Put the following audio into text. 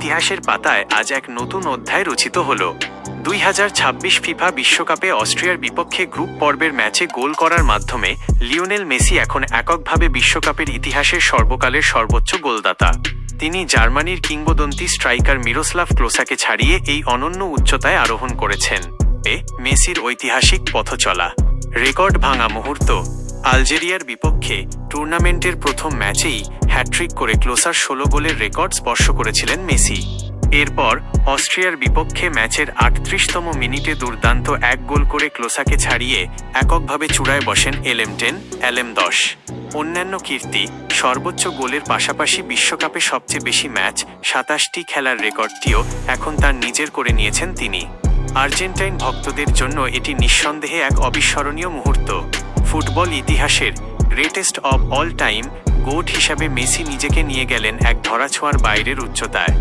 ইতিহাসের পাতায় আজ এক নতুন অধ্যায় রচিত হল। 2026 ফিফা বিশ্বকাপে অস্ট্রিয়ার বিপক্ষে গ্রুপ পর্বের ম্যাচে গোল করার মাধ্যমে লিওনেল মেসি এখন এককভাবে বিশ্বকাপের ইতিহাসের সর্বকালের সর্বোচ্চ গোলদাতা। তিনি জার্মানির কিংবদন্তি স্ট্রাইকার মিরোস্লাভ ক্লোসাকে ছাড়িয়ে এই অনন্য উচ্চতায় আরোহণ করেছেন। মেসির ঐতিহাসিক পথচলা, রেকর্ড ভাঙা মুহূর্ত। আলজেরিয়ার বিপক্ষে টুর্নামেন্টের প্রথম ম্যাচেই হ্যাট্রিক করে ক্লোসার 16 গোলের রেকর্ড স্পর্শ করেছিলেন মেসি। এরপর অস্ট্রিয়ার বিপক্ষে ম্যাচের 38তম মিনিটে দুর্দান্ত এক গোল করে ক্লোসাকে ছাড়িয়ে এককভাবে চূড়ায় বসেন LM10, LM10। অন্যান্য কীর্তি, সর্বোচ্চ গোলের পাশাপাশি বিশ্বকাপে সবচেয়ে বেশি ম্যাচ 27টি খেলার রেকর্ডটিও এখন তার নিজের করে নিয়েছেন তিনি। আর্জেন্টাইন ভক্তদের জন্য এটি নিঃসন্দেহে এক অবিস্মরণীয় মুহূর্ত। ফুটবল ইতিহাসের greatest of all time goat হিসাবে মেসি নিজেকে নিয়ে গেলেন এক ধরাছোঁয়ার বাইরের উচ্চতায়।